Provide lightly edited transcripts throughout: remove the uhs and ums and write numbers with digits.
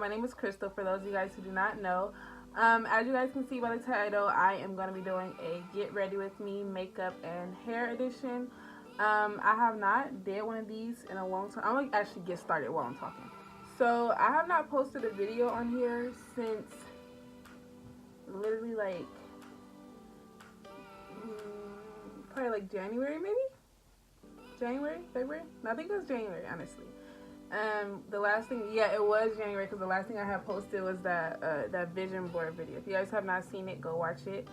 My name is Krystal, for those of you guys who do not know. As you guys can see by the title, I am going to be doing a Get Ready With Me makeup and hair edition. I have not did one of these in a long time. I'm going to actually get started while I'm talking. So, I have not posted a video on here since literally like, probably like January maybe? January? February? No, I think it was January, honestly. The last thing, yeah, it was January, because the last thing I had posted was that vision board video. If you guys have not seen it, go watch it.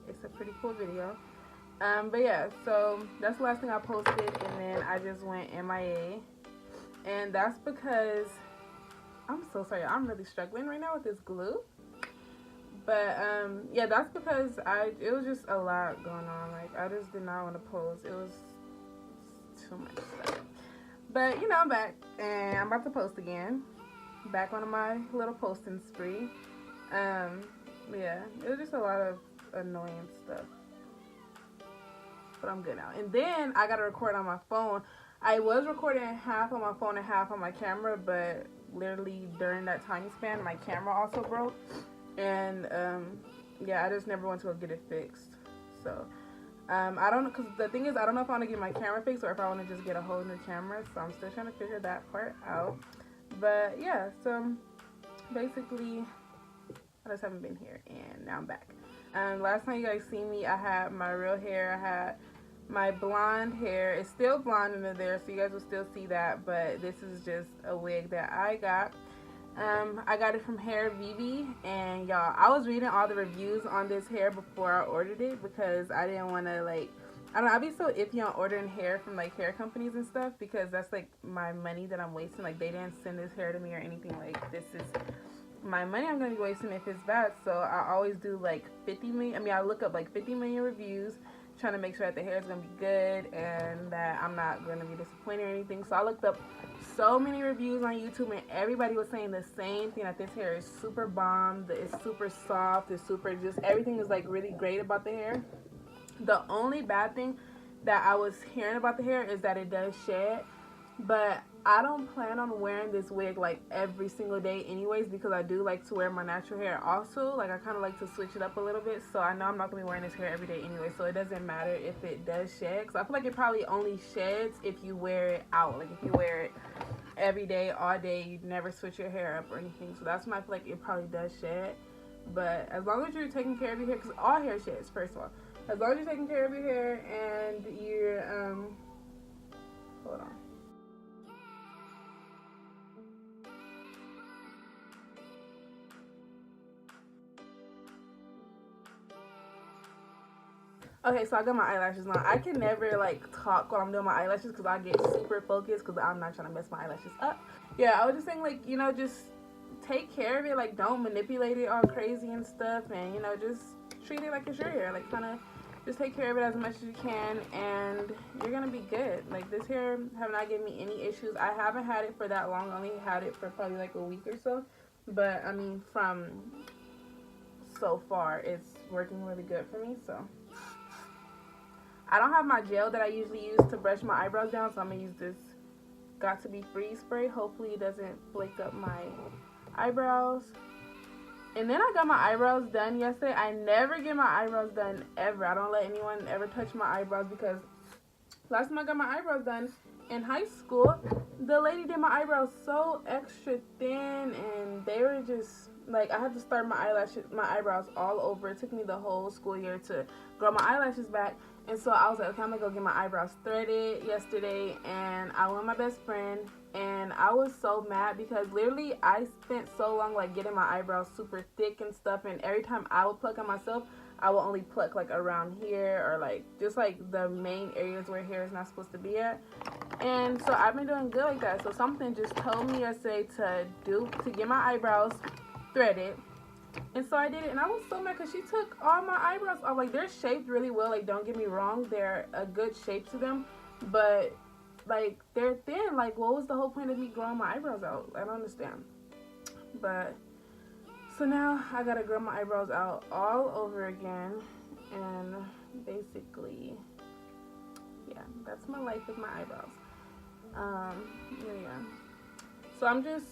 It's a pretty cool video. But yeah, so that's the last thing I posted, and then I just went MIA. And that's because, I'm so sorry, I'm really struggling right now with this glue. But yeah, that's because it was just a lot going on. Like, I just did not want to post. It was too much stuff. But you know, I'm back and I'm about to post again. Back on my little posting spree. Yeah, it was just a lot of annoying stuff. But I'm good now. And then I gotta record on my phone. I was recording half on my phone and half on my camera, but literally during that time span, my camera also broke. And yeah, I just never went to go get it fixed. So I don't know, because the thing is, I don't know if I want to get my camera fixed or if I want to just get a whole new camera. So I'm still trying to figure that part out. But yeah, so basically I just haven't been here, and now I'm back. Last time you guys seen me, I had my real hair. I had my blonde hair. It's still blonde under there, so you guys will still see that, but this is just a wig that I got. I got it from VIVI, and y'all, I was reading all the reviews on this hair before I ordered it, because I didn't want to, like, I don't know, I'd be so iffy on ordering hair from, like, hair companies and stuff, because that's, like, my money that I'm wasting. Like, they didn't send this hair to me or anything. Like, this is my money I'm going to be wasting if it's bad. So I always do, like, 50 million, I mean, I look up, like, 50 million reviews, trying to make sure that the hair is going to be good and that I'm not going to be disappointed or anything. So I looked up so many reviews on YouTube, and everybody was saying the same thing, that this hair is super bomb, that it's super soft, it's super, just everything is like really great about the hair. The only bad thing that I was hearing about the hair is that it does shed, but I don't plan on wearing this wig like every single day anyways, because I do like to wear my natural hair also. Like, I kind of like to switch it up a little bit, so I know I'm not going to be wearing this hair every day anyway, so it doesn't matter if it does shed, because I feel like it probably only sheds if you wear it out. Like, if you wear it every day, all day, you never switch your hair up or anything, so that's when I feel like it probably does shed. But as long as you're taking care of your hair, because all hair sheds, first of all, as long as you're taking care of your hair and you're hold on. Okay, so I got my eyelashes on. I can never, like, talk while I'm doing my eyelashes because I get super focused because I'm not trying to mess my eyelashes up. Yeah, I was just saying, like, you know, just take care of it. Like, don't manipulate it all crazy and stuff. And, you know, just treat it like it's your hair. Like, kind of just take care of it as much as you can, and you're going to be good. Like, this hair have not given me any issues. I haven't had it for that long. I only had it for probably, like, a week or so. But, I mean, from so far, it's working really good for me, so. I don't have my gel that I usually use to brush my eyebrows down, so I'm going to use this Got To Be Free spray. Hopefully it doesn't flake up my eyebrows. And then I got my eyebrows done yesterday. I never get my eyebrows done ever. I don't let anyone ever touch my eyebrows, because last time I got my eyebrows done in high school, the lady did my eyebrows so extra thin, and they were just, like, I had to start my eyebrows all over. It took me the whole school year to grow my eyelashes back. And so I was like, okay, I'm going to go get my eyebrows threaded yesterday. And I went with my best friend. And I was so mad because literally I spent so long, like, getting my eyebrows super thick and stuff. And every time I would pluck on myself, I would only pluck, like, around here or, like, just, like, the main areas where hair is not supposed to be at. And so I've been doing good like that. So something just told me yesterday to get my eyebrows threaded. And so I did it, and I was so mad because she took all my eyebrows off. Like, they're shaped really well. Like, don't get me wrong, they're a good shape to them, but, like, they're thin. Like, what was the whole point of me growing my eyebrows out? I don't understand. But so now I gotta grow my eyebrows out all over again, and basically, yeah, that's my life with my eyebrows. Yeah. So I'm just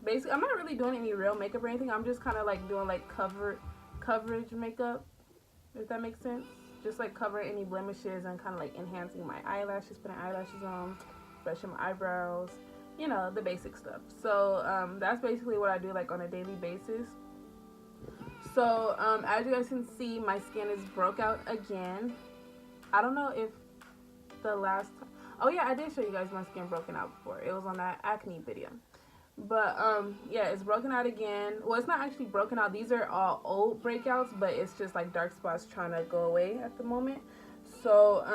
basically, I'm not really doing any real makeup or anything. I'm just kind of like doing like coverage makeup, if that makes sense. Just like covering any blemishes and kind of like enhancing my eyelashes, putting eyelashes on, brushing my eyebrows, you know, the basic stuff. So that's basically what I do like on a daily basis. So as you guys can see, my skin is broke out again. I don't know if the last time, oh yeah, I did show you guys my skin broken out before. It was on that acne video. But yeah, it's broken out again. Well, it's not actually broken out. These are all old breakouts, but it's just like dark spots trying to go away at the moment. So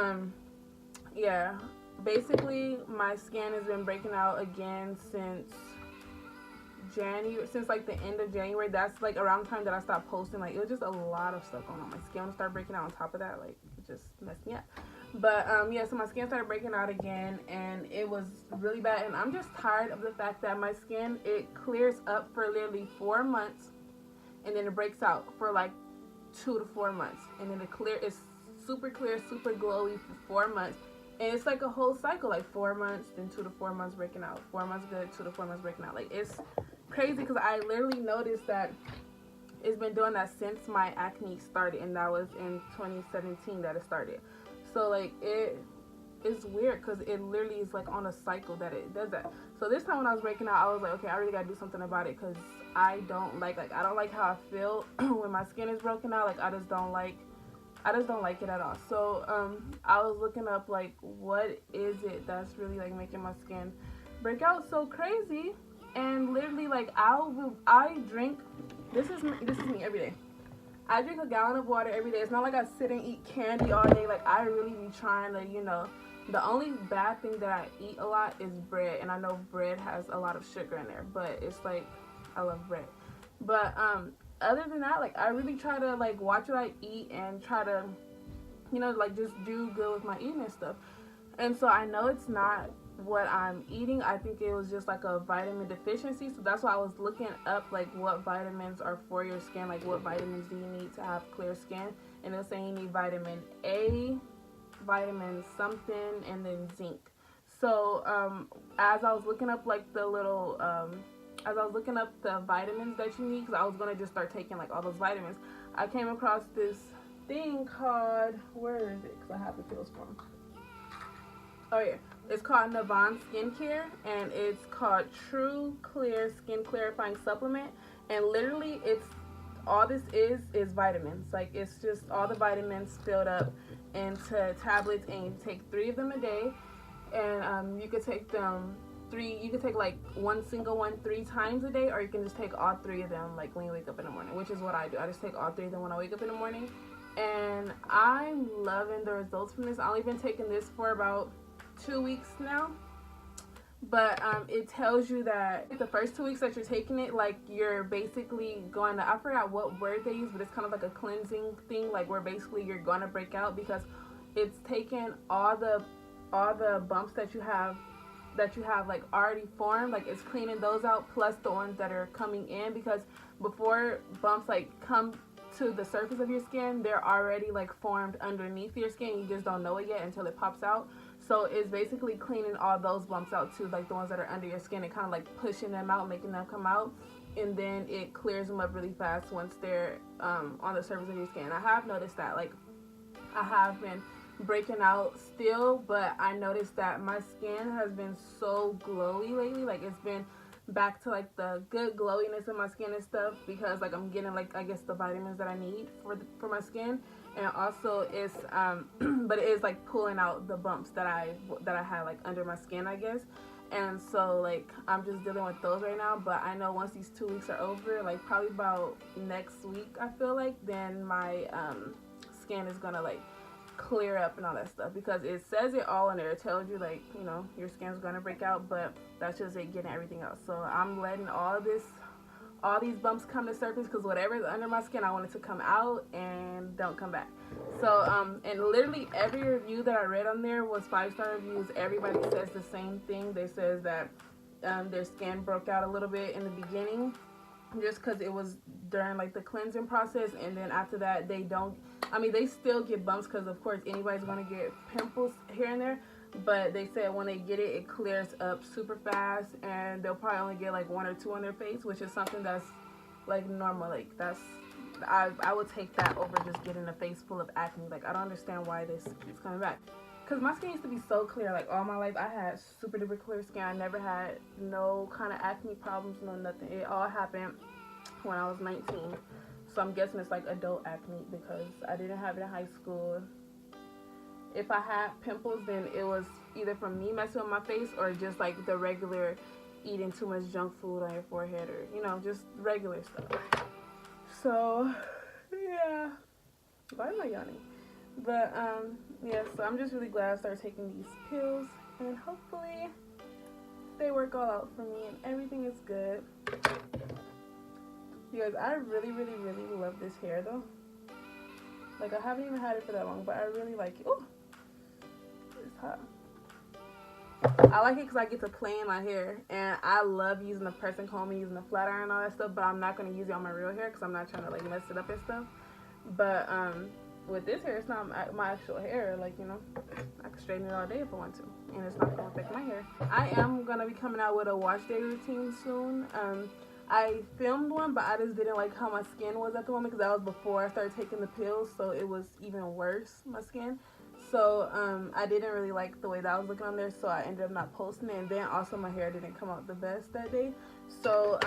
yeah, basically my skin has been breaking out again since January, since like the end of January. That's like around the time that I stopped posting. Like, it was just a lot of stuff going on. My skin would start breaking out on top of that. Like, it just messed me up. But yeah, so my skin started breaking out again, and it was really bad. And I'm just tired of the fact that my skin, it clears up for literally 4 months, and then it breaks out for like 2 to 4 months, and then it's super clear, super glowy for 4 months. And it's like a whole cycle, like 4 months, then 2 to 4 months breaking out, 4 months good, 2 to 4 months breaking out. Like, it's crazy, because I literally noticed that it's been doing that since my acne started, and that was in 2017 that it started. So like, it is weird, because it literally is like on a cycle that it does that. So this time when I was breaking out, I was like, okay, I really gotta do something about it, because I don't like how I feel when my skin is broken out. Like, I just don't like it at all. So I was looking up like, what is it that's really like making my skin break out so crazy. And literally, like, I drink, this is me every day. I drink a gallon of water every day. It's not like I sit and eat candy all day. Like, I really be trying to, you know, the only bad thing that I eat a lot is bread. And I know bread has a lot of sugar in there, but it's like, I love bread. But other than that, like, I really try to like watch what I eat and try to, you know, like, just do good with my eating and stuff. And so I know it's not what I'm eating. I think it was just like a vitamin deficiency. So that's why I was looking up like what vitamins are for your skin, like what vitamins do you need to have clear skin. And it was saying you need vitamin A, vitamin something, and then zinc. So as I was looking up like the little as I was looking up the vitamins that you need, because I was gonna just start taking like all those vitamins, I came across this thing called, where is it, because I have the pills for them. Oh yeah, it's called Navan Skincare, and it's called True Clear Skin Clarifying Supplement. And literally, it's all this is vitamins. Like, it's just all the vitamins filled up into tablets, and you take 3 of them a day. And you could take them you could take like one single one 3 times a day, or you can just take all 3 of them like when you wake up in the morning, which is what I do. I just take all 3 of them when I wake up in the morning, and I'm loving the results from this. I've only been taking this for about 2 weeks now, but it tells you that the first 2 weeks that you're taking it, like, you're basically going to, I forgot what word they use, but it's kind of like a cleansing thing, like where basically you're going to break out, because it's taking all the bumps that you have like already formed, like it's cleaning those out, plus the ones that are coming in, because before bumps like come to the surface of your skin, they're already like formed underneath your skin. You just don't know it yet until it pops out. So it's basically cleaning all those bumps out too, like the ones that are under your skin, and kind of like pushing them out, making them come out, and then it clears them up really fast once they're on the surface of your skin. I have noticed that, like, I have been breaking out still, but I noticed that my skin has been so glowy lately. Like, it's been back to like the good glowiness in my skin and stuff, because like I'm getting like, I guess, the vitamins that I need for my skin. And also it's but it is like pulling out the bumps that I had like under my skin, I guess. And so like I'm just dealing with those right now. But I know once these 2 weeks are over, like probably about next week, I feel like, then my skin is gonna like clear up and all that stuff, because it says it all in there. It tells you, like, you know, your skin's gonna break out, but that's just it getting everything out. So I'm letting all these bumps come to surface, because whatever's under my skin, I want it to come out and don't come back. So and literally every review that I read on there was 5-star reviews. Everybody says the same thing. They says that their skin broke out a little bit in the beginning, just because it was during like the cleansing process, and then after that they still get bumps, because of course anybody's going to get pimples here and there, but they said when they get it, it clears up super fast, and they'll probably only get like 1 or 2 on their face, which is something that's like normal. Like that's I would take that over just getting a face full of acne. Like I don't understand why this keeps coming back. Cause my skin used to be so clear. Like all my life, I had super duper clear skin. I never had no kind of acne problems, no nothing. It all happened when I was 19. So I'm guessing it's like adult acne because I didn't have it in high school. If I had pimples, then it was either from me messing with my face or just like the regular eating too much junk food on your forehead, or you know, just regular stuff. So yeah, why am I yawning? But yeah, so I'm just really glad I started taking these pills, and hopefully they work all out for me and everything is good. You guys, I really love this hair though. Like I haven't even had it for that long, but I really like it. Ooh, it's hot. I like it because I get to play in my hair, and I love using the pressing comb and using the flat iron and all that stuff, but I'm not going to use it on my real hair because I'm not trying to like mess it up and stuff. But with this hair, it's not my actual hair. Like, you know, I can straighten it all day if I want to, and it's not going to affect my hair. I am going to be coming out with a wash day routine soon. I filmed one, but I just didn't like how my skin was at the moment because that was before I started taking the pills, so it was even worse, my skin. So I didn't really like the way that I was looking on there, so I ended up not posting it. And then also my hair didn't come out the best that day. So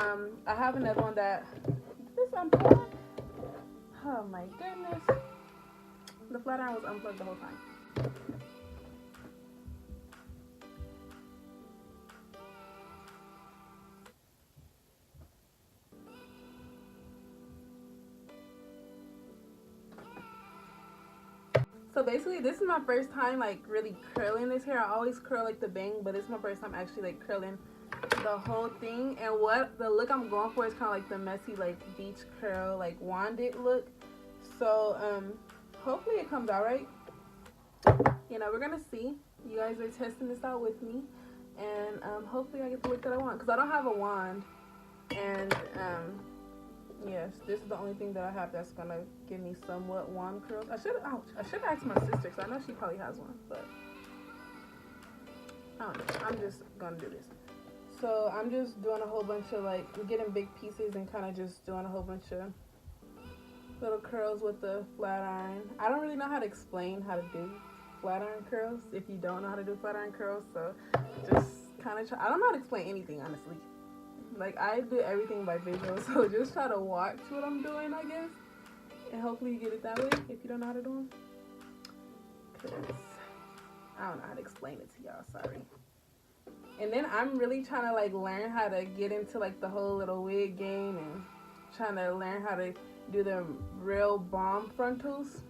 I have another one that this unplugged. Oh my goodness. The flat iron was unplugged the whole time. So basically, this is my first time like really curling this hair. I always curl like the bang, but this is my first time actually like curling the whole thing. And what the look I'm going for is kind of like the messy like beach curl, like wanded look. So hopefully it comes out right. You know, we're gonna see. You guys are testing this out with me, and hopefully I get the look that I want, because I don't have a wand, and yes, this is the only thing that I have that's gonna give me somewhat wand curls. I should ask my sister, because I know she probably has one, but I don't know. I'm just gonna do this. So I'm just doing a whole bunch of like getting big pieces and kind of just doing a whole bunch of little curls with the flat iron. I don't really know how to explain how to do flat iron curls if you don't know how to do flat iron curls, so just kind of try. I don't know how to explain anything, honestly. Like I do everything by visual, so just try to watch what I'm doing, I guess, and hopefully you get it that way if you don't know how to do them, because I don't know how to explain it to y'all, sorry. And then I'm really trying to like learn how to get into like the whole little wig game, and trying to learn how to do them real bomb frontals.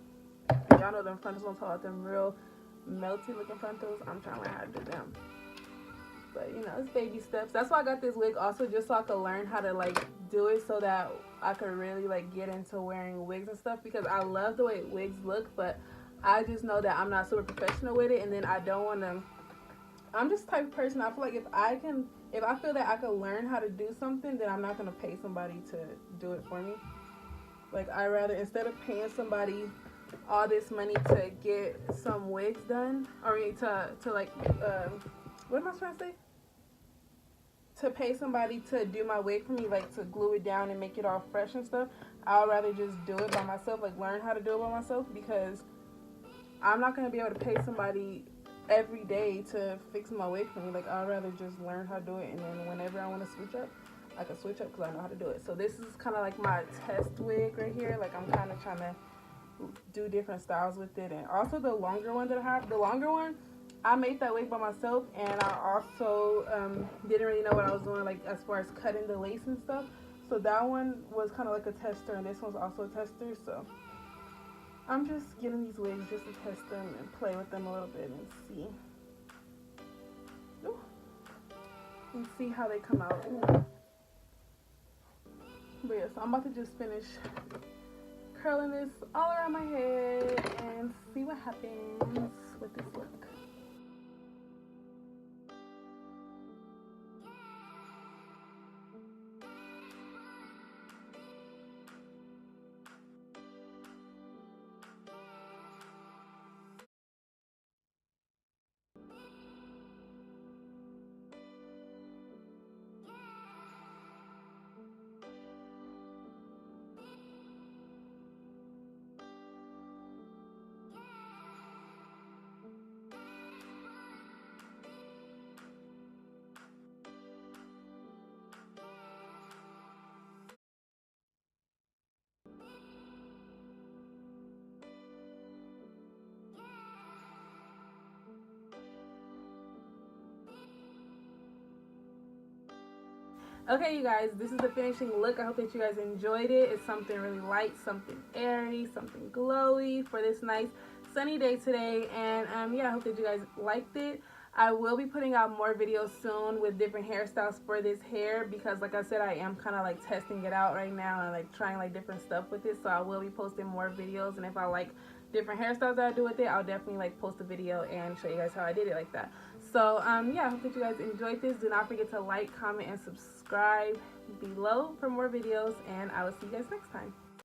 Y'all know them frontals, I'm talking about them real melty looking frontals. I'm trying to learn how to do them. But you know, it's baby steps. That's why I got this wig also, just so I could learn how to like do it, so that I could really like get into wearing wigs and stuff, because I love the way wigs look, but I just know that I'm not super professional with it, and then I don't want to. I'm just the type of person, I feel like if I feel that I could learn how to do something, then I'm not going to pay somebody to do it for me. Like I rather, instead of paying somebody all this money to get some wigs done, or to like what am I trying to say? To pay somebody to do my wig for me, like to glue it down and make it all fresh and stuff, I'd rather just do it by myself, like learn how to do it by myself, because I'm not going to be able to pay somebody every day to fix my wig for me. Like I'd rather just learn how to do it, and then whenever I want to switch up, I can switch up because I know how to do it. So this is kind of like my test wig right here. Like I'm kind of trying to do different styles with it. And also the longer one that I have, the longer one, I made that wig by myself, and I also didn't really know what I was doing, like as far as cutting the lace and stuff. So that one was kind of like a tester, and this one's also a tester. So I'm just getting these wigs just to test them and play with them a little bit and see. Ooh. And see how they come out. Ooh. But yeah, so I'm about to just finish curling this all around my head and see what happens with this look. Okay, you guys, this is the finishing look. I hope that you guys enjoyed it. It's something really light, something airy, something glowy for this nice sunny day today. And yeah, I hope that you guys liked it. I will be putting out more videos soon with different hairstyles for this hair because, like I said, I am kind of like testing it out right now and like trying like different stuff with it. So I will be posting more videos, and if I like different hairstyles that I do with it, I'll definitely like post a video and show you guys how I did it like that. So yeah, I hope that you guys enjoyed this. Do not forget to like, comment, and subscribe below for more videos, and I will see you guys next time.